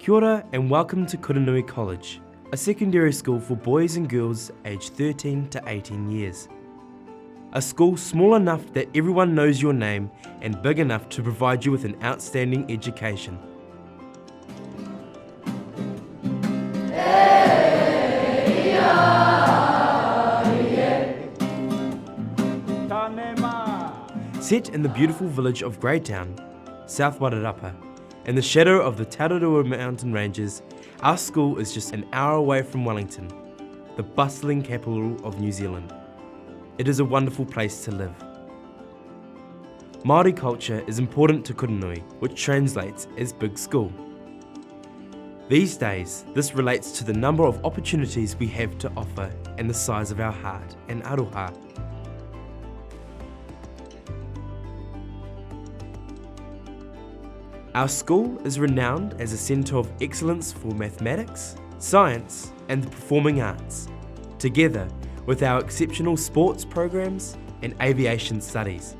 Kia ora and welcome to Kuranui College, a secondary school for boys and girls aged 13 to 18 years. A school small enough that everyone knows your name and big enough to provide you with an outstanding education. Set in the beautiful village of Greytown, South Wairarapa, in the shadow of the Tararua mountain ranges, our school is just an hour away from Wellington, the bustling capital of New Zealand. It is a wonderful place to live. Māori culture is important to Kuranui, which translates as big school. These days, this relates to the number of opportunities we have to offer and the size of our heart and aroha. Our school is renowned as a centre of excellence for mathematics, science and the performing arts, together with our exceptional sports programs and aviation studies.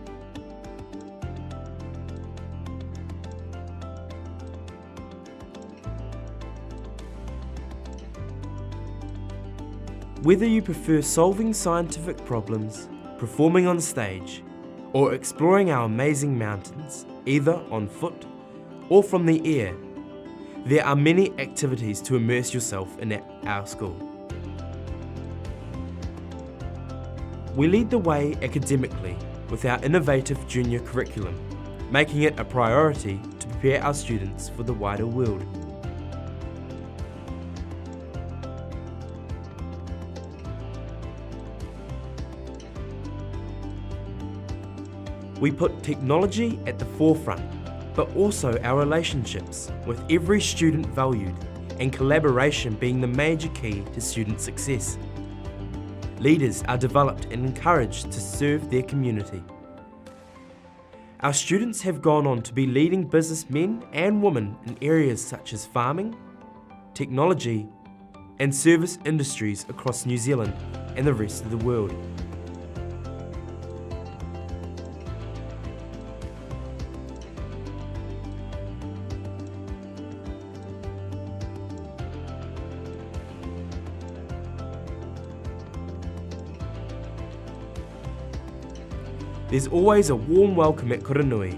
Whether you prefer solving scientific problems, performing on stage, or exploring our amazing mountains, either on foot or from the air, there are many activities to immerse yourself in at our school. We lead the way academically with our innovative junior curriculum, making it a priority to prepare our students for the wider world. We put technology at the forefront, but also our relationships with every student valued and collaboration being the major key to student success. Leaders are developed and encouraged to serve their community. Our students have gone on to be leading businessmen and women in areas such as farming, technology, and service industries across New Zealand and the rest of the world. There's always a warm welcome at Kuranui,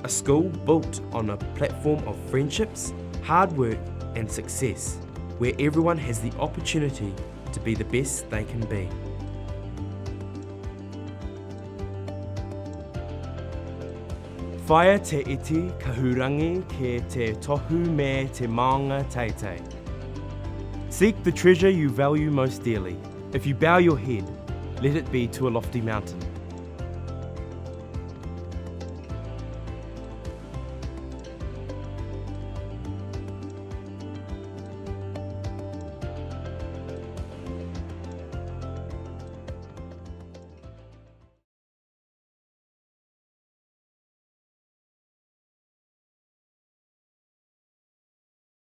a school built on a platform of friendships, hard work and success, where everyone has the opportunity to be the best they can be. Whaia te iti kahurangi ke te tohu me te maunga teitei. Seek the treasure you value most dearly. If you bow your head, let it be to a lofty mountain.